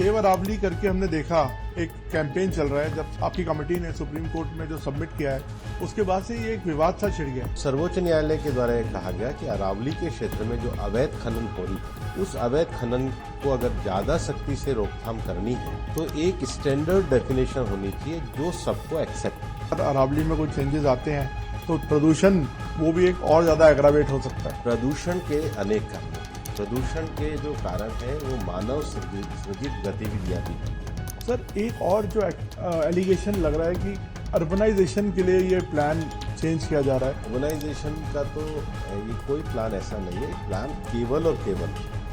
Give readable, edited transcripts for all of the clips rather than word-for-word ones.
Save Aravalli करके हमने देखा एक कैंपेन चल रहा है, जब आपकी कमेटी ने सुप्रीम कोर्ट में जो सबमिट किया है उसके बाद से ये एक विवाद सा छिड़ गया। सर्वोच्च न्यायालय के द्वारा ये कहा गया कि अरावली के क्षेत्र में जो अवैध खनन हो रही है, उस अवैध खनन को अगर ज्यादा सख्ती से रोकथाम करनी है तो एक स्टैंडर्ड डेफिनेशन होनी चाहिए जो सबको एक्सेप्ट। अरावली में कोई चेंजेस आते हैं तो प्रदूषण वो भी एक और ज्यादा एग्रावेट हो सकता है। प्रदूषण के अनेक कारण, प्रदूषण के जो कारण है वो मानव सृजित गतिविधियां भी है। सर एक और जो एलिगेशन लग रहा है कि अर्बनाइजेशन के लिए ये प्लान चेंज किया जा रहा है। अर्बनाइजेशन का तो ये कोई प्लान ऐसा नहीं है, प्लान केवल और केवल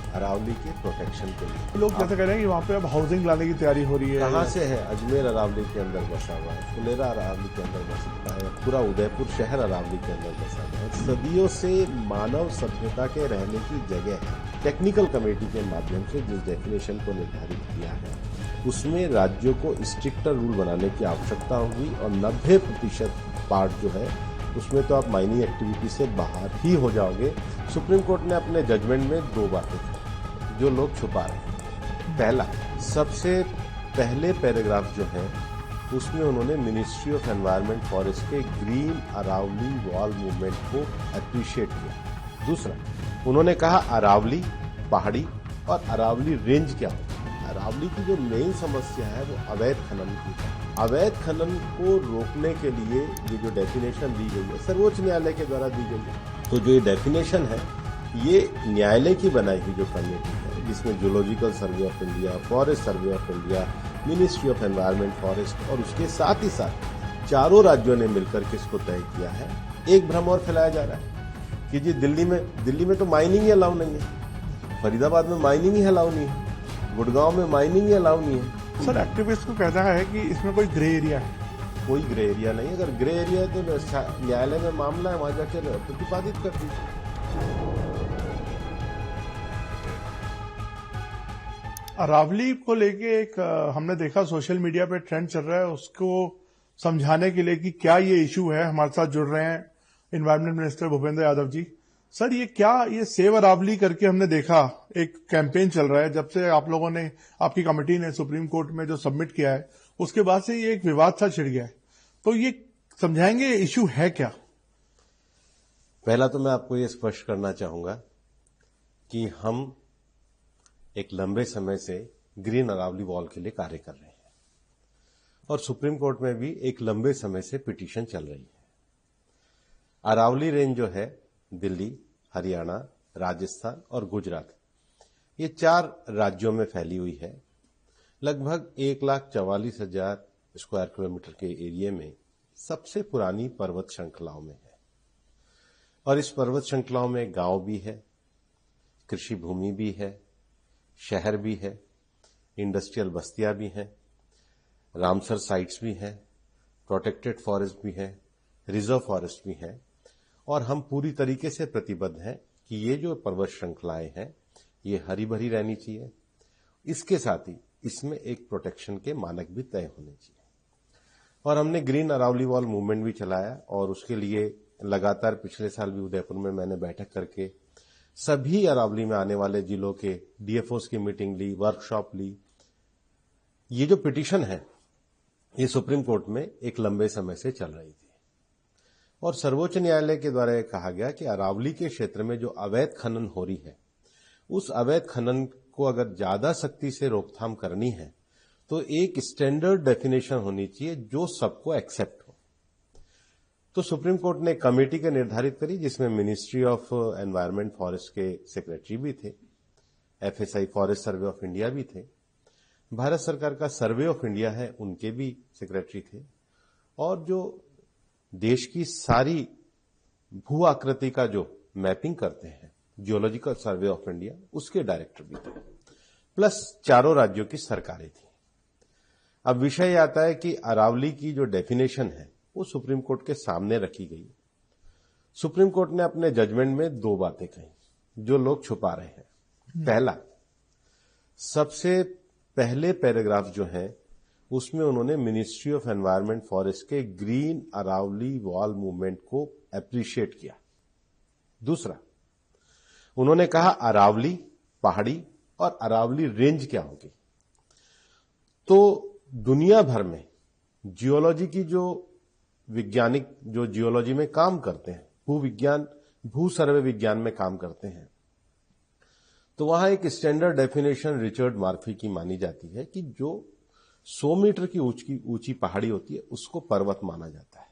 अरावली के प्रोटेक्शन के लिए। लोग जैसे कह रहे हैं कि वहाँ पे अब हाउसिंग लाने की तैयारी हो रही है। कहाँ से है? अजमेर अरावली के अंदर बसा हुआ है, फुलेरा अरावली के अंदर बसा है, पूरा उदयपुर शहर अरावली के अंदर बसा हुआ है। सदियों से मानव सभ्यता के रहने की जगह है। टेक्निकल कमेटी के माध्यम से जिस डेफिनेशन को निर्धारित किया है उसमें राज्यों को स्ट्रिक्टर रूल बनाने की आवश्यकता होगी और 90% पार्ट जो है उसमें तो आप माइनिंग एक्टिविटी से बाहर ही हो जाओगे। सुप्रीम कोर्ट ने अपने जजमेंट में 2 बातें की जो लोग छुपा रहे हैं। पहला, सबसे पहले पैराग्राफ जो है उसमें उन्होंने मिनिस्ट्री ऑफ एनवायरनमेंट फॉरेस्ट के ग्रीन अरावली वॉल मूवमेंट को अप्रिशिएट किया। दूसरा, उन्होंने कहा अरावली पहाड़ी और अरावली रेंज क्या होता है। अरावली की जो मेन समस्या है वो अवैध खनन की है। अवैध खनन को रोकने के लिए ये जो डेफिनेशन दी गई है सर्वोच्च न्यायालय के द्वारा दी गई है, तो जो ये डेफिनेशन है ये न्यायालय की बनाई हुई जो कमेटी है जिसमें zoological survey of India, forest survey of India, ministry of environment forest और उसके साथ ही साथ 4 राज्यों ने मिलकर के इसको तय किया है। एक भ्रम और फैलाया जा रहा है कि जी दिल्ली में तो माइनिंग ही अलाउ नहीं है, फरीदाबाद में माइनिंग ही अलाउ नहीं है, गुड़गांव में माइनिंग ही अलाउ नहीं है। सर एक्टिविस्ट को कहता है कि इसमें कोई ग्रे एरिया है। कोई ग्रे एरिया नहीं। अगर ग्रे एरिया है तो न्यायालय में मामला है, वहां जाकर प्रतिपादित कर दीजिए। अरावली को लेके एक हमने देखा सोशल मीडिया पे ट्रेंड चल रहा है, उसको समझाने के लिए कि क्या ये इशू है। हमारे साथ जुड़ रहे हैं environment minister Bhupendra Yadav ji. Sir ये सेव अरावली करके हमने देखा एक कैंपेन चल रहा है, जब से आप लोगों ने, आपकी कमेटी ने सुप्रीम कोर्ट में जो सबमिट किया है उसके बाद से ये एक विवाद सा छिड़ गया है, तो ये समझाएंगे इशू है क्या? पहला तो मैं आपको ये स्पष्ट करना चाहूंगा कि हम एक लंबे समय से ग्रीन अरावली वॉल के लिए कार्य कर रहे हैं और सुप्रीम कोर्ट में भी एक लंबे समय से पिटीशन चल रही है। अरावली रेंज जो है दिल्ली, हरियाणा, राजस्थान और गुजरात, ये 4 राज्यों में फैली हुई है। लगभग 1,44,000 स्क्वायर किलोमीटर के एरिया में सबसे पुरानी पर्वत श्रृंखलाओं में है और इस पर्वत श्रृंखलाओं में गांव भी है, कृषि भूमि भी है, शहर भी है, इंडस्ट्रियल बस्तियां भी हैं, रामसर साइट्स भी हैं, प्रोटेक्टेड फॉरेस्ट भी है, रिजर्व फॉरेस्ट भी है और हम पूरी तरीके से प्रतिबद्ध हैं कि ये जो पर्वत श्रृंखलाएं हैं ये हरी भरी रहनी चाहिए। इसके साथ ही इसमें एक प्रोटेक्शन के मानक भी तय होने चाहिए और हमने ग्रीन अरावली वॉल मूवमेंट भी चलाया और उसके लिए लगातार पिछले साल भी उदयपुर में मैंने बैठक करके सभी अरावली में आने वाले जिलों के डीएफओस की मीटिंग ली, वर्कशॉप ली। ये जो पिटीशन है ये सुप्रीम कोर्ट में एक लंबे समय से चल रही थी और सर्वोच्च न्यायालय के द्वारा यह कहा गया कि अरावली के क्षेत्र में जो अवैध खनन हो रही है उस अवैध खनन को अगर ज्यादा सख्ती से रोकथाम करनी है तो एक स्टैंडर्ड डेफिनेशन होनी चाहिए जो सबको एक्सेप्ट हो। तो सुप्रीम कोर्ट ने कमेटी के निर्धारित करी जिसमें मिनिस्ट्री ऑफ एनवायरनमेंट फॉरेस्ट के सेक्रेटरी भी थे, FSI forest survey of India भी थे, भारत सरकार का सर्वे ऑफ इंडिया है उनके भी सेक्रेटरी थे और जो देश की सारी भू आकृति का जो मैपिंग करते हैं जियोलॉजिकल सर्वे ऑफ इंडिया उसके डायरेक्टर भी थे, प्लस 4 राज्यों की सरकारें थी। अब विषय आता है कि अरावली की जो डेफिनेशन है वो सुप्रीम कोर्ट के सामने रखी गई। सुप्रीम कोर्ट ने अपने जजमेंट में 2 बातें कही जो लोग छुपा रहे हैं। पहला, सबसे पहले पैराग्राफ जो है उसमें उन्होंने मिनिस्ट्री ऑफ एनवायरनमेंट फॉरेस्ट के ग्रीन अरावली वॉल मूवमेंट को अप्रिशिएट किया। दूसरा, उन्होंने कहा अरावली पहाड़ी और अरावली रेंज क्या होगी। तो दुनिया भर में जियोलॉजी की जो वैज्ञानिक जो जियोलॉजी में काम करते हैं, भूविज्ञान भू सर्वे विज्ञान में काम करते हैं, तो वहां एक स्टैंडर्ड डेफिनेशन रिचर्ड मर्फी की मानी जाती है कि जो 100 मीटर की ऊंची पहाड़ी होती है उसको पर्वत माना जाता है।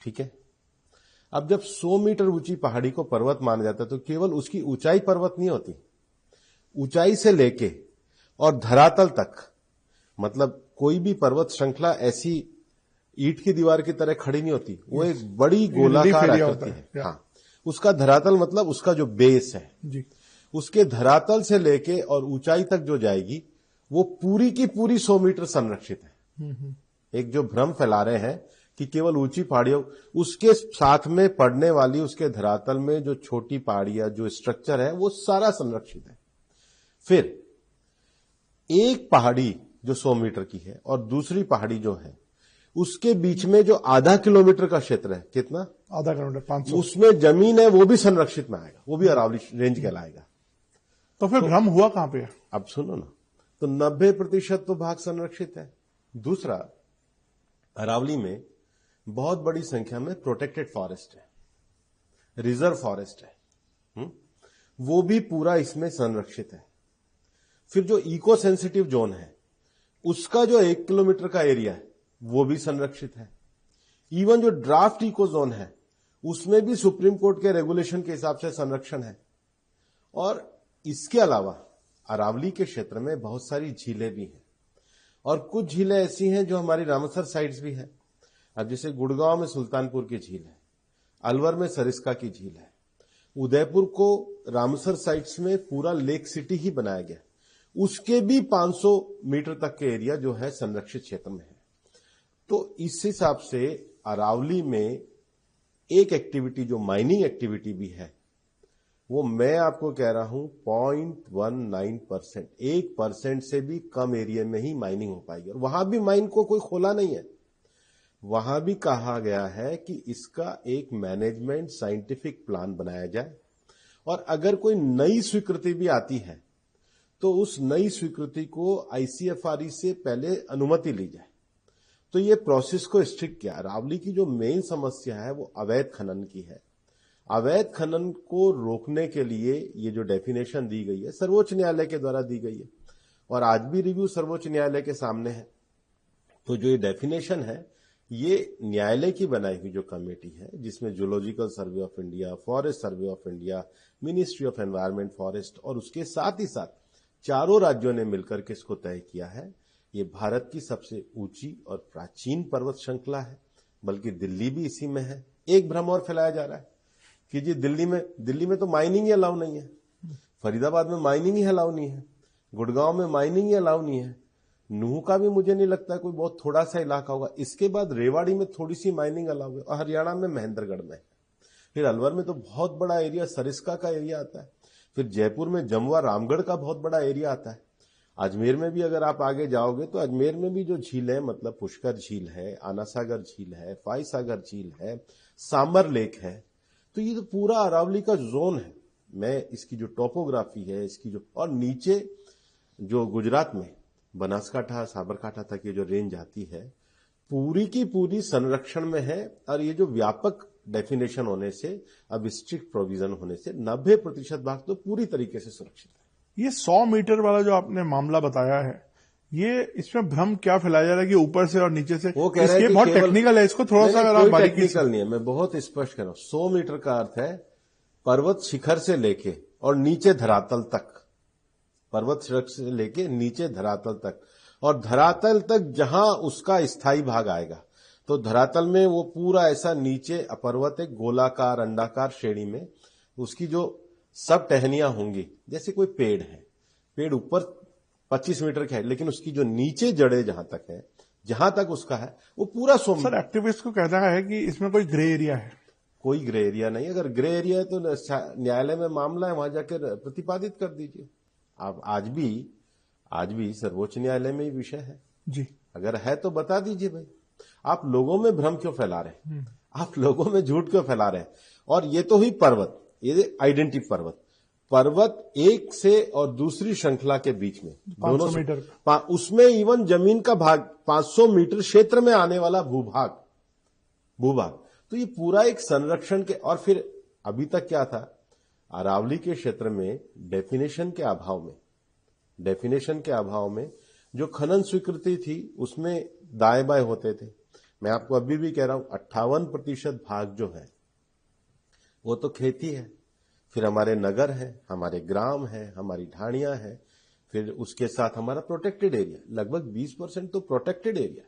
ठीक है, अब जब 100 मीटर ऊंची पहाड़ी को पर्वत माना जाता है तो केवल उसकी ऊंचाई पर्वत नहीं होती, ऊंचाई से लेके और धरातल तक, मतलब कोई भी पर्वत श्रृंखला ऐसी ईंट की दीवार की तरह खड़ी नहीं होती, वो एक बड़ी गोलाकार आकृति है। हाँ, उसका धरातल मतलब उसका जो बेस है जी, उसके धरातल से लेके और ऊंचाई तक जो जाएगी वो पूरी की पूरी 100 मीटर संरक्षित है। एक जो भ्रम फैला रहे हैं कि केवल ऊंची पहाड़ियों, उसके साथ में पड़ने वाली उसके धरातल में जो छोटी पहाड़ियां जो स्ट्रक्चर है वो सारा संरक्षित है। फिर एक पहाड़ी जो 100 मीटर की है और दूसरी पहाड़ी जो है उसके बीच में जो आधा किलोमीटर का क्षेत्र है, कितना, आधा किलोमीटर 500, उसमें जमीन है वो भी संरक्षित में आएगा, वो भी अरावली रेंज कहलाएगा। तो फिर भ्रम हुआ कहां पे? अब सुनो ना, तो 90% तो भाग संरक्षित है। दूसरा, अरावली में बहुत बड़ी संख्या में प्रोटेक्टेड फॉरेस्ट है, रिजर्व फॉरेस्ट है, वो भी पूरा इसमें संरक्षित है। फिर जो इको सेंसिटिव जोन है उसका जो 1 किलोमीटर का एरिया है वो भी संरक्षित है। इवन जो ड्राफ्ट इको जोन है उसमें भी सुप्रीम कोर्ट के रेगुलेशन के हिसाब से संरक्षण है। और इसके अलावा अरावली के क्षेत्र में बहुत सारी झीलें भी हैं और कुछ झीलें ऐसी हैं जो हमारी रामसर साइट्स भी है। अब जैसे गुड़गांव में सुल्तानपुर की झील है, अलवर में सरिस्का की झील है, उदयपुर को रामसर साइट्स में पूरा लेक सिटी ही बनाया गया, उसके भी 500 मीटर तक के एरिया जो है संरक्षित क्षेत्र में है। तो इस हिसाब से अरावली में एक एक्टिविटी जो माइनिंग एक्टिविटी भी है वो मैं आपको कह रहा हूं 0.19%, 1% से भी कम एरिया में ही माइनिंग हो पाएगी। और वहां भी माइन को कोई खोला नहीं है, वहां भी कहा गया है कि इसका एक मैनेजमेंट साइंटिफिक प्लान बनाया जाए और अगर कोई नई स्वीकृति भी आती है तो उस नई स्वीकृति को आईसीएफआरई से पहले अनुमति ली जाए। तो ये प्रोसेस को स्ट्रिक्ट किया। अरावली की जो मेन समस्या है वो अवैध खनन की है। अवैध खनन को रोकने के लिए ये जो डेफिनेशन दी गई है सर्वोच्च न्यायालय के द्वारा दी गई है और आज भी रिव्यू सर्वोच्च न्यायालय के सामने है। तो जो ये डेफिनेशन है ये न्यायालय की बनाई हुई जो कमेटी है जिसमें zoological survey of India, forest survey of India, ministry of environment, forest और उसके साथ ही साथ चारों राज्यों ने मिलकर के इसको तय किया है। ये भारत की सबसे ऊंची और प्राचीन पर्वत श्रृंखला है, बल्कि दिल्ली भी इसी में है। एक भ्रम और फैलाया जा रहा है कि जी दिल्ली में तो माइनिंग ही अलाउ नहीं है, फरीदाबाद में माइनिंग ही अलाउ नहीं है, गुड़गांव में माइनिंग ही अलाउ नहीं है, नूह का भी मुझे नहीं लगता कोई बहुत थोड़ा सा इलाका होगा, इसके बाद रेवाड़ी में थोड़ी सी माइनिंग अलाउ है और हरियाणा में महेंद्रगढ़ में है। फिर अलवर में तो बहुत बड़ा एरिया सरिस्का का एरिया आता है, फिर जयपुर में जमुआ रामगढ़ का बहुत बड़ा एरिया आता है। अजमेर में भी अगर आप आगे जाओगे तो अजमेर में भी जो झील है, मतलब पुष्कर झील है, आनासागर झील है, फाइसागर झील है, सांबर लेक है। तो ये तो पूरा अरावली का जोन है। मैं इसकी जो टोपोग्राफी है, इसकी जो, और नीचे जो गुजरात में बनासकांठा साबरकांठा तक ये जो रेंज आती है पूरी की पूरी संरक्षण में है। और ये जो व्यापक डेफिनेशन होने से, अब स्ट्रिक्ट प्रोविजन होने से 90% भाग तो पूरी तरीके से सुरक्षित है। ये 100 मीटर वाला जो आपने मामला बताया है, ये इसमें भ्रम क्या फैलाया जा रहा है कि ऊपर से और नीचे से? वो कह रहे हैं कि बहुत टेक्निकल है, इसको थोड़ा सा अगर आप बारीकी से। टेक्निकल नहीं है, मैं बहुत स्पष्ट कर रहा हूं। 100 मीटर का अर्थ है पर्वत शिखर से लेके और नीचे धरातल तक, पर्वत शिखर से लेके नीचे धरातल तक, और धरातल तक जहां उसका स्थायी भाग आएगा। तो धरातल में वो पूरा ऐसा नीचे पर्वत एक गोलाकार अंडाकार श्रेणी में उसकी जो सब टहनियां होंगी, जैसे कोई पेड़ है, पेड़ ऊपर 25 मीटर का है लेकिन उसकी जो नीचे जड़े जहां तक है, जहां तक उसका है वो पूरा 100 मीटर। सर, एक्टिविस्ट को कहना है कि इसमें कोई ग्रे एरिया है। कोई ग्रे एरिया नहीं। अगर ग्रे एरिया है तो न्यायालय में मामला है, वहां जाकर प्रतिपादित कर दीजिए। आप आज भी सर्वोच्च न्यायालय में ही विषय है जी। अगर है तो बता दीजिए भाई। आप लोगों में भ्रम क्यों फैला रहे हैं? आप लोगों में झूठ क्यों फैला रहे हैं? और ये तो हुई पर्वत, ये आइडेंटिटी पर्वत। पर्वत एक से और दूसरी श्रृंखला के बीच में 500 मीटर उसमें इवन जमीन का भाग 500 मीटर क्षेत्र में आने वाला भूभाग तो ये पूरा एक संरक्षण के। और फिर अभी तक क्या था, अरावली के क्षेत्र में डेफिनेशन के अभाव में जो खनन स्वीकृति थी उसमें दाएं बाएं होते थे। मैं आपको अभी भी कह रहा हूं 58% भाग जो है वो तो खेती है, फिर हमारे नगर है, हमारे ग्राम है, हमारी ढाणियां है, फिर उसके साथ हमारा प्रोटेक्टेड एरिया, लगभग 20% तो प्रोटेक्टेड एरिया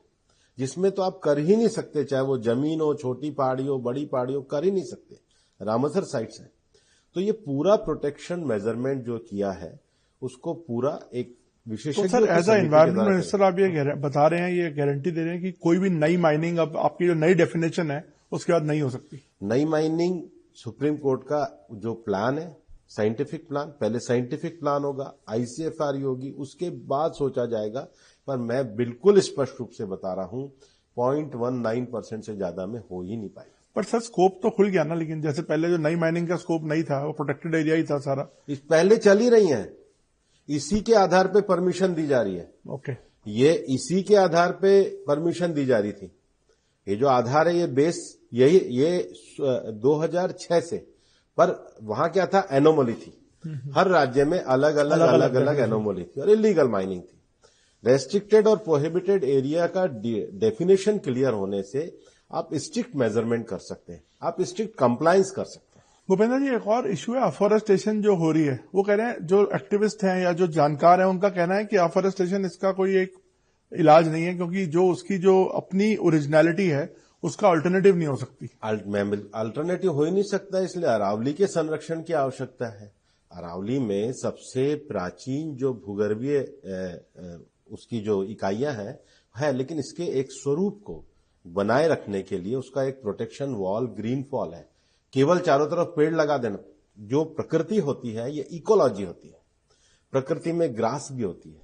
जिसमें तो आप कर ही नहीं सकते, चाहे वो जमीन हो, छोटी पहाड़ी हो, बड़ी पहाड़ी हो, कर ही नहीं सकते। रामसर साइट्स है। तो ये पूरा प्रोटेक्शन मेजरमेंट जो किया है उसको पूरा एक विशेषज्ञ। तो sir as a environment minister आप ये बता रहे हैं, ये गारंटी दे रहे हैं कि कोई भी नई माइनिंग, अब आपकी जो नई डेफिनेशन है उसके बाद नहीं हो सकती नई माइनिंग। सुप्रीम कोर्ट का जो प्लान है, साइंटिफिक प्लान, पहले साइंटिफिक प्लान होगा, आईसीएफआर होगी, उसके बाद सोचा जाएगा। पर मैं बिल्कुल स्पष्ट रूप से बता रहा हूं 0.19% से ज्यादा में हो ही नहीं पाएगा। पर सर स्कोप तो खुल गया ना, लेकिन जैसे पहले जो नई माइनिंग का स्कोप नहीं था, वो प्रोटेक्टेड एरिया ही था सारा। इस पहले चल ही रही है, इसी के आधार पे परमिशन दी जा रही है। ओके, ये इसी के आधार पे परमिशन दी जा रही थी। ये जो आधार है, ये बेस ये 2006 से। पर वहां क्या था, एनोमली थी। हर राज्य में अलग अलग एनोमली थी और इलीगल माइनिंग थी। रेस्ट्रिक्टेड और प्रोहिबिटेड एरिया का डेफिनेशन क्लियर होने से आप स्ट्रिक्ट मेजरमेंट कर सकते हैं, आप स्ट्रिक्ट कंप्लायंस कर सकते हैं। भूपेंद्र जी, एक और इश्यू है अफॉरेस्टेशन जो हो रही है। वो कह रहे हैं, जो एक्टिविस्ट हैं या जो जानकार हैं, उनका कहना है कि अफॉरेस्टेशन इसका कोई एक इलाज नहीं है, क्योंकि जो उसकी जो अपनी ओरिजिनलिटी है उसका अल्टरनेटिव नहीं हो सकती। अल्टरनेटिव हो ही नहीं सकता, इसलिए अरावली के संरक्षण की आवश्यकता है। अरावली में सबसे प्राचीन जो भूगर्भीय उसकी जो इकाइयां है, लेकिन इसके एक स्वरूप को बनाए रखने के लिए उसका एक प्रोटेक्शन वॉल ग्रीन वॉल है। केवल चारों तरफ पेड़ लगा देना, जो प्रकृति होती है ये इकोलॉजी होती है। प्रकृति में ग्रास भी होती है,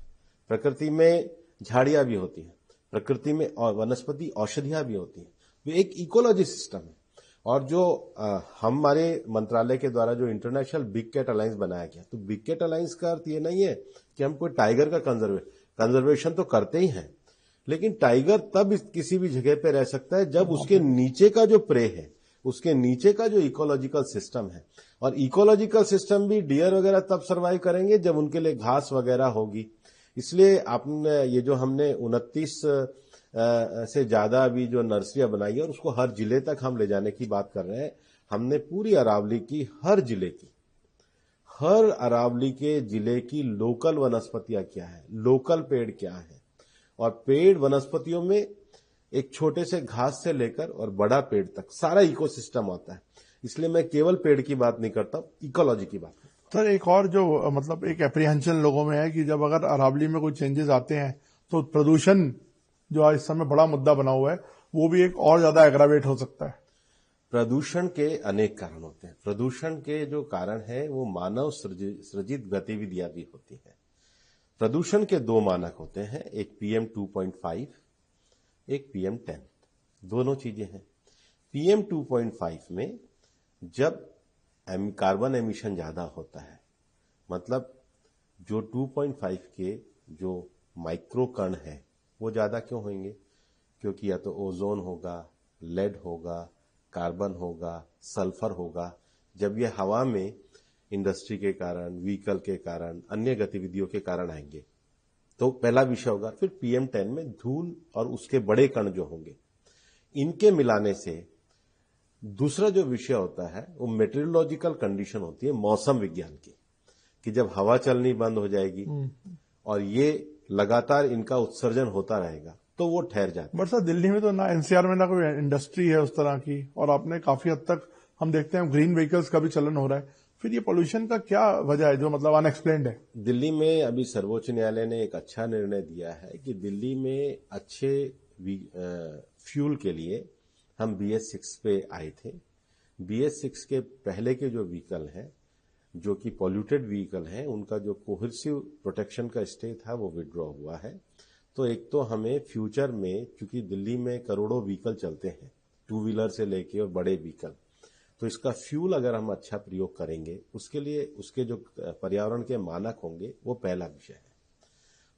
प्रकृति में झाड़ियां भी होती है, प्रकृति में वनस्पति औषधियां भी होती है। ये एक इकोलॉजी सिस्टम है। और जो हमारे मंत्रालय के द्वारा जो इंटरनेशनल बिग कैट अलायंस बनाया गया, तो बिग कैट अलायंस का अर्थ ये नहीं है कि हम कोई टाइगर का कंजर्वेशन तो करते ही हैं, लेकिन टाइगर तब किसी भी जगह पे रह सकता है जब उसके नीचे का जो प्रे है, उसके नीचे का जो इकोलॉजिकल सिस्टम है। और इकोलॉजिकल सिस्टम भी डियर वगैरह तब सर्वाइव करेंगे जब उनके लिए घास वगैरह होगी। इसलिए आपने ये जो हमने 29 से ज्यादा अभी जो नर्सरियां बनाई है और उसको हर जिले तक हम ले जाने की बात कर रहे हैं। हमने पूरी अरावली की हर अरावली के जिले की लोकल वनस्पतियां क्या है, लोकल पेड़ क्या है, और पेड़ वनस्पतियों में एक छोटे से घास से लेकर और बड़ा पेड़ तक सारा इकोसिस्टम आता है। इसलिए मैं केवल पेड़ की बात नहीं करता, इकोलॉजी की बात करता हूं। सर एक और जो मतलब एक एप्रीहेंशन लोगों में है कि जब अगर अरावली में कोई चेंजेस आते हैं तो प्रदूषण जो इस समय बड़ा मुद्दा बना हुआ है, वो भी एक और ज्यादा एग्रावेट हो सकता है। प्रदूषण के अनेक कारण होते हैं। प्रदूषण के जो कारण है वो मानव सृजित गतिविधियां भी होती हैं। प्रदूषण के दो मानक होते हैं, एक PM 2.5, एक PM 10। दोनों चीजें हैं। PM 2.5 में जब कार्बन एमिशन ज्यादा होता है, मतलब जो 2.5 के जो माइक्रो कण है वो ज्यादा क्यों होंगे? क्योंकि या तो ओजोन होगा, लेड होगा, कार्बन होगा, सल्फर होगा। जब ये हवा में इंडस्ट्री के कारण, व्हीकल के कारण, अन्य गतिविधियों के कारण आएंगे, तो पहला विषय होगा। फिर PM 10 में धूल और उसके बड़े कण जो होंगे, इनके मिलाने से दूसरा जो विषय होता है वो मेटेरोलॉजिकल कंडीशन होती है, मौसम विज्ञान की, कि जब हवा चलनी बंद हो जाएगी और ये लगातार इनका उत्सर्जन होता रहेगा तो वो ठहर जाता है। बट सर दिल्ली में तो ना NCR में ना कोई इंडस्ट्री है उस तरह की, और आपने काफी हद तक हम देखते हैं ग्रीन व्हीकल्स का भी चलन हो रहा है। फिर ये पोल्यूशन का क्या वजह है जो मतलब अनएक्सप्लेन्ड है? दिल्ली में अभी सर्वोच्च न्यायालय ने एक अच्छा निर्णय दिया है कि दिल्ली में अच्छे फ्यूल के लिए हम BS6 पे आए थे। BS6 के पहले के जो व्हीकल हैं, जो कि पॉल्यूटेड व्हीकल हैं, उनका जो कोहेसिव प्रोटेक्शन का स्टे था वो विड्रॉ हुआ है। तो एक तो हमें फ्यूचर में, क्योंकि दिल्ली में करोड़ों व्हीकल चलते हैं, टू व्हीलर से लेके और बड़े व्हीकल, तो इसका फ्यूल अगर हम अच्छा प्रयोग करेंगे, उसके लिए उसके जो पर्यावरण के मानक होंगे, वो पहला विषय है।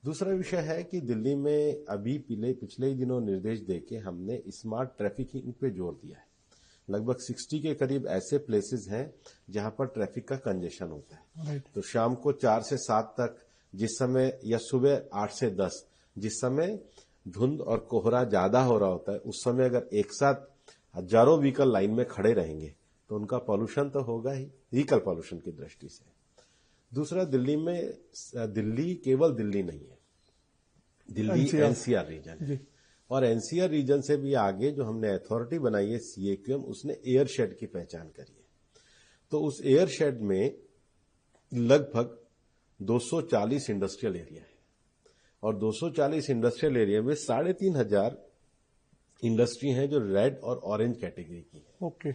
दूसरा विषय है कि दिल्ली में अभी पिछले ही दिनों निर्देश देके हमने स्मार्ट ट्रैफिकिंग पे जोर दिया है। लगभग 60 के करीब ऐसे प्लेसेस हैं जहां पर ट्रैफिक का कंजेशन होता है। तो शाम को 4 से 7 तक जिस समय, या सुबह 8 से 10 जिस समय धुंध और कोहरा ज्यादा हो रहा होता है, उस समय अगर एक साथ हजारों व्हीकल लाइन में खड़े रहेंगे तो उनका पॉल्यूशन तो होगा ही, व्हीकल पॉल्यूशन की दृष्टि से। दूसरा, दिल्ली केवल दिल्ली नहीं है, दिल्ली एनसीआर रीजन है। और एनसीआर रीजन से भी आगे जो हमने अथॉरिटी बनाई है सीएक्यूएम, उसने एयर शेड की पहचान करी है। तो उस एयर शेड में लगभग 240 इंडस्ट्रियल एरिया है, और 240 इंडस्ट्रियल एरिया में 3,500 इंडस्ट्री हैं जो रेड और ऑरेंज कैटेगरी की है। ओके।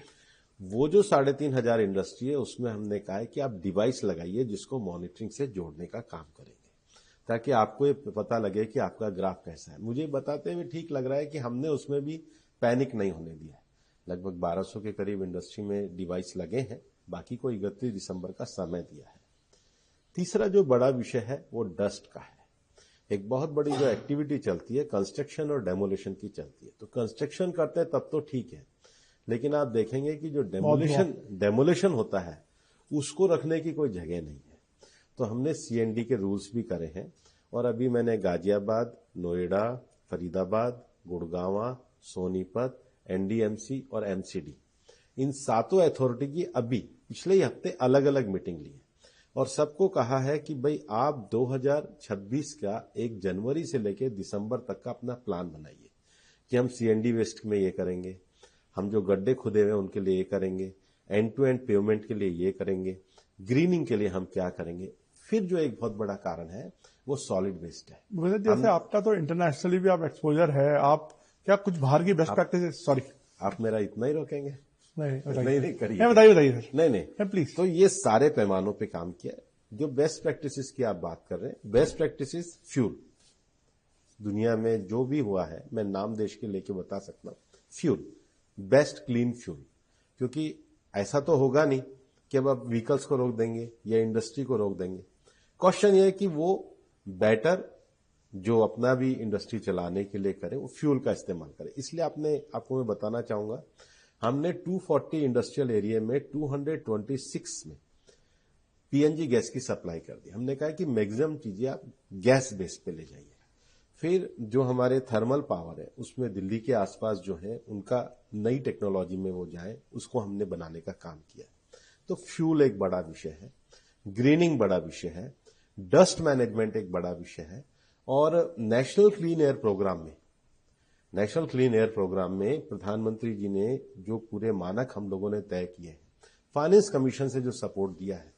वो जो 3,500 इंडस्ट्री है, उसमें हमने कहा है कि आप डिवाइस लगाइए जिसको मॉनिटरिंग से जोड़ने का काम करेंगे, ताकि आपको ये पता लगे कि आपका ग्राफ कैसा है। मुझे बताते हुए ठीक लग रहा है कि हमने उसमें भी पैनिक नहीं होने दिया है। लगभग 1200 के करीब इंडस्ट्री में डिवाइस लगे हैं, बाकी को 31 दिसंबर का समय दिया है। तीसरा जो बड़ा विषय है वो डस्ट का है। एक बहुत बड़ी जो एक्टिविटी चलती है कंस्ट्रक्शन और डेमोलिशन की चलती है। तो कंस्ट्रक्शन करते हैं तब तो ठीक है, लेकिन आप देखेंगे कि जो डेमोलिशन होता है उसको रखने की कोई जगह नहीं है। तो हमने सीएनडी के रूल्स भी करे हैं, और अभी मैंने गाजियाबाद, नोएडा, फरीदाबाद, गुड़गांव, सोनीपत, एनडीएमसी और एमसीडी, इन 7 अथॉरिटी की अभी पिछले ही हफ्ते अलग अलग मीटिंग ली है, और सबको कहा है कि भाई आप 2026 का 1 जनवरी से लेकर दिसंबर तक का अपना प्लान बनाइए कि हम सीएनडी वेस्ट में ये करेंगे, हम जो गड्ढे खुदे हुए उनके लिए ये करेंगे, एंड टू एंड पेवमेंट के लिए ये करेंगे, ग्रीनिंग के लिए हम क्या करेंगे। फिर जो एक बहुत बड़ा कारण है वो सॉलिड वेस्ट है। जैसे आपका तो इंटरनेशनली भी आप एक्सपोजर है, आप क्या कुछ बाहर की बेस्ट प्रैक्टिस, सॉरी आप मेरा इतना ही रोकेंगे? नहीं करिए, बताइए सर। नहीं प्लीज। तो ये सारे पैमानों पे काम किया। जो बेस्ट प्रैक्टिसेस की आप बात कर रहे हैं, बेस्ट प्रैक्टिसेस फ्यूल, दुनिया में जो भी हुआ है मैं नाम देश के लेके बता सकता हूं। फ्यूल, बेस्ट क्लीन फ्यूल, क्योंकि ऐसा तो होगा नहीं कि अब आप व्हीकल्स को रोक देंगे या इंडस्ट्री को रोक देंगे। क्वेश्चन ये है कि वो बेटर जो अपना भी इंडस्ट्री चलाने के लिए करे वो फ्यूल का इस्तेमाल करे। इसलिए आपको मैं बताना चाहूंगा, हमने 240 इंडस्ट्रियल एरिया में 226 में पीएनजी गैस की सप्लाई कर दी। हमने कहा कि मैक्सिमम चीजें आप गैस बेस पे ले जाइए। फिर जो हमारे थर्मल पावर है उसमें दिल्ली के आसपास जो है उनका नई टेक्नोलॉजी में वो जाए, उसको हमने बनाने का काम किया। तो फ्यूल एक बड़ा विषय है, ग्रीनिंग बड़ा विषय है, डस्ट मैनेजमेंट एक बड़ा विषय है, और नेशनल क्लीन एयर प्रोग्राम में प्रधानमंत्री जी ने जो पूरे मानक हम लोगों ने तय किए हैं, फाइनेंस कमीशन से जो सपोर्ट दिया है,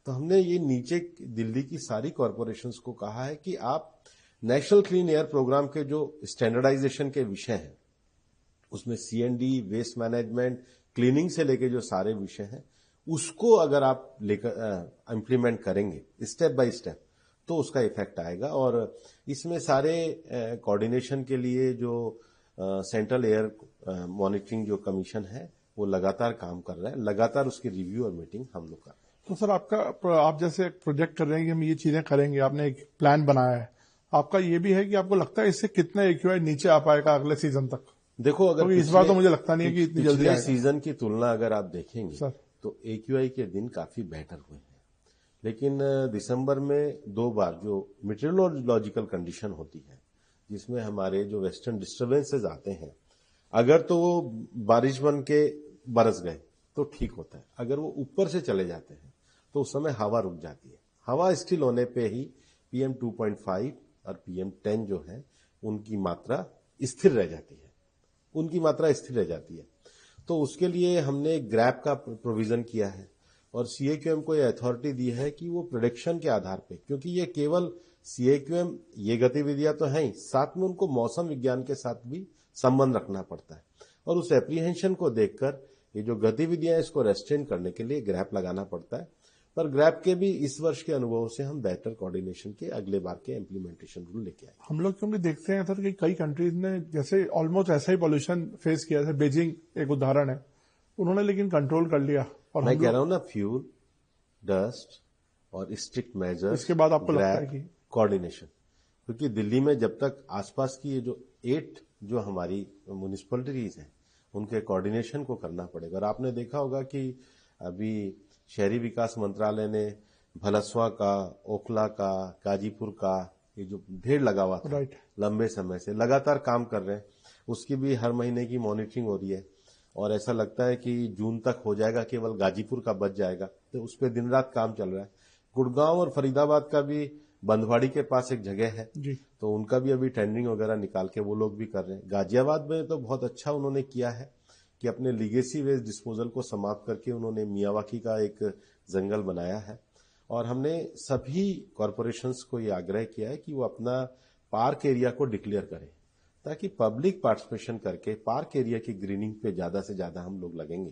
तो हमने ये नीचे दिल्ली की सारी कॉरपोरेशंस को कहा है कि आप नेशनल क्लीन एयर प्रोग्राम के जो स्टैंडर्डाइजेशन के विषय हैं, उसमें सीएनडी, वेस्ट मैनेजमेंट, क्लीनिंग से लेके जो सारे विषय हैं, उसको अगर आप लेकर इंप्लीमेंट करेंगे स्टेप बाय स्टेप, तो उसका इफेक्ट आएगा। और इसमें सारे कोऑर्डिनेशन के लिए जो सेंट्रल एयर मॉनिटरिंग जो कमीशन है वो लगातार काम कर रहा है, लगातार उसकी रिव्यू और मीटिंग हम लोग कर रहे हैं। तो सर आप जैसे प्रोजेक्ट कर रहे हैं कि हम ये चीजें करेंगे, आपने एक प्लान बनाया है, आपका ये भी है कि आपको लगता है इससे कितना एक्यूआई नीचे आ पाएगा अगले सीजन तक? देखो, अगर इस बार तो मुझे लगता नहीं है कि इतनी जल्दी आएगा। सीजन की तुलना अगर आप देखेंगे सर, तो एक्यूआई के दिन काफी बेटर हुए हैं, लेकिन दिसंबर में 2 बार जो मीटरोलॉजिकल कंडीशन होती है, जिसमें हमारे जो वेस्टर्न डिस्टर्बेंसेज आते हैं, अगर तो वो बारिश बन के बरस गए तो ठीक होता है, अगर वो ऊपर से चले जाते हैं तो उस समय हवा रुक जाती है। हवा स्टिल होने पे ही PM 2.5 और PM 10 जो है उनकी मात्रा स्थिर रह जाती है, तो उसके लिए हमने ग्रैप का प्रोविजन किया है, और सीएक्यूएम को यह अथॉरिटी दी है कि वो प्रेडिक्शन के आधार पे, क्योंकि ये केवल सीएक्यूएम ये गतिविधियां तो हैं ही, साथ में उनको मौसम विज्ञान के साथ भी संबंध रखना पड़ता है, और उस एप्रीहेंशन को देखकर ये जो गतिविधियां हैं इसको रेस्ट्रेन करने के लिए ग्रैप लगाना पड़ता है। पर ग्रैप के भी इस वर्ष के अनुभव से हम बेहतर कोऑर्डिनेशन के अगले बार के इम्प्लीमेंटेशन रूल लेके आए। हम लोग क्योंकि देखते हैं सर कि कई कंट्रीज ने जैसे ऑलमोस्ट ऐसा ही पॉल्यूशन फेस किया है, बीजिंग एक उदाहरण है, उन्होंने लेकिन कंट्रोल कर लिया। और मैं कह रहा हूं ना, फ्यूल, डस्ट और स्ट्रिक्ट मेजर्स, इसके बाद आपको लगता है कि कोऑर्डिनेशन, क्योंकि दिल्ली में जब तक आसपास की ये जो 8 जो हमारी म्युनिसिपैलिटीज हैं उनके कोऑर्डिनेशन को करना पड़ेगा। और आपने देखा होगा कि अभी शहरी विकास मंत्रालय ने भलसवा का, ओखला का, गाजीपुर का ये जो ढेर लगा हुआ था लंबे समय से, लगातार काम कर रहे हैं। उसकी भी हर महीने की मॉनिटरिंग हो रही है और ऐसा लगता है कि जून तक हो जाएगा, केवल गाजीपुर का बच जाएगा, तो उस पर दिन रात काम चल रहा है। गुड़गांव और फरीदाबाद का भी बंधवाड़ी के पास एक जगह है जी, तो उनका भी अभी टेंडरिंग वगैरह निकाल के वो लोग भी कर रहे हैं। गाजियाबाद में तो बहुत अच्छा उन्होंने किया है कि अपने लीगेसी वेस्ट डिस्पोजल को समाप्त करके उन्होंने मियावाकी का एक जंगल बनाया है। और हमने सभी कॉरपोरेशंस को ये आग्रह किया है कि वो अपना पार्क एरिया को डिक्लेयर करें, ताकि पब्लिक पार्टिसिपेशन करके पार्क एरिया की ग्रीनिंग पे ज्यादा से ज्यादा हम लोग लगेंगे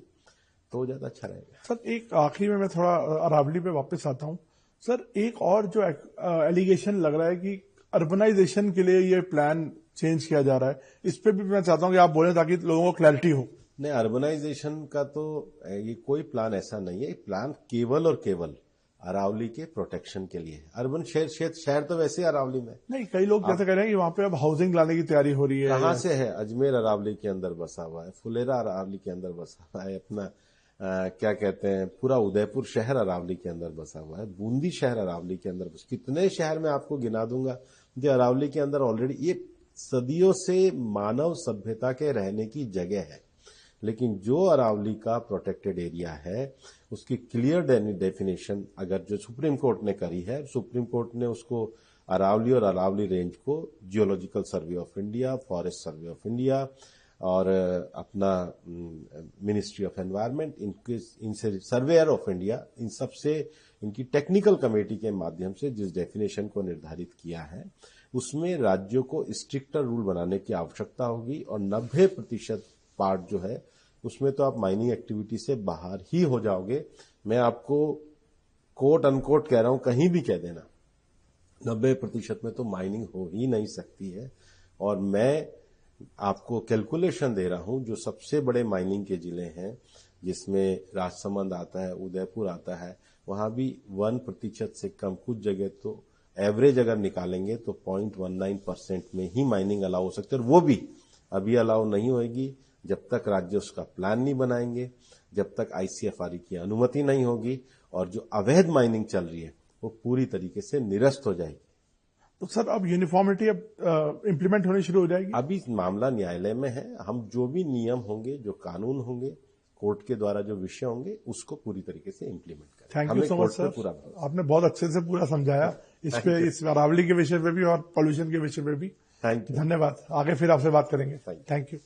तो ज्यादा अच्छा रहेगा। सर एक आखिरी में मैं थोड़ा अरावली पे वापस आता हूं। सर एक और जो एलिगेशन लग रहा है कि अर्बनाइजेशन के लिए ये प्लान चेंज किया जा रहा है, इस पे भी मैं चाहता हूं कि आप बोलें ताकि लोगों को क्लैरिटी हो। नहीं, अर्बनाइजेशन का तो ये कोई प्लान ऐसा नहीं है। प्लान केवल और केवल अरावली के प्रोटेक्शन के लिए। अर्बन शहर तो वैसे अरावली में नहीं, कई लोग जैसे कह रहे हैं कि वहां पे अब हाउसिंग लाने की तैयारी हो रही है। कहां से है? अजमेर अरावली के अंदर बसा हुआ है, फुलेरा अरावली के अंदर बसा हुआ है, अपना क्या कहते हैं, पूरा उदयपुर शहर अरावली के अंदर बसा हुआ है, बूंदी शहर अरावली के अंदर बसा। कितने शहर में आपको गिना दूंगा जो अरावली के अंदर ऑलरेडी, ये सदियों से मानव सभ्यता के रहने की जगह है। लेकिन जो अरावली का प्रोटेक्टेड एरिया है उसकी क्लियर डेफिनेशन अगर जो सुप्रीम कोर्ट ने करी है, सुप्रीम कोर्ट ने उसको अरावली और अरावली रेंज को geological survey of India, forest survey of India और अपना मिनिस्ट्री ऑफ एनवायरनमेंट, इनसे सर्वेयर ऑफ इंडिया, इन सब से इनकी टेक्निकल कमेटी के माध्यम से जिस डेफिनेशन को निर्धारित किया है उसमें राज्यों को स्ट्रिक्टर रूल बनाने की आवश्यकता होगी। और 90% पार्ट जो है उसमें तो आप माइनिंग एक्टिविटी से बाहर ही हो जाओगे। मैं आपको कोट अनकोट कह रहा हूं, कहीं भी कह देना 90% में तो माइनिंग हो ही नहीं सकती है। और मैं आपको कैलकुलेशन दे रहा हूं, जो सबसे बड़े माइनिंग के जिले हैं जिसमें राजसमंद आता है, उदयपुर आता है, वहां भी 1% से कम, कुछ जगह तो एवरेज अगर निकालेंगे तो 0.19% में ही माइनिंग अलाउ हो सकती है। और वो भी अभी अलाउ नहीं होगी जब तक राज्य उसका प्लान नहीं बनाएंगे, जब तक आईसीएफआर की अनुमति नहीं होगी, और जो अवैध माइनिंग चल रही है वो पूरी तरीके से निरस्त हो जाएगी। तो सर अब यूनिफॉर्मिटी अब इम्प्लीमेंट होनी शुरू हो जाएगी? अभी मामला न्यायालय में है। हम जो भी नियम होंगे, जो कानून होंगे, कोर्ट के द्वारा जो विषय होंगे उसको पूरी तरीके से इम्प्लीमेंट करें। Thank you so much sir, आपने बहुत अच्छे से पूरा समझाया इस पे, इस अरावली के विषय पे भी और पॉल्यूशन के विषय पे भी। थैंक यू, धन्यवाद। आगे फिर आपसे बात करेंगे। Thank you.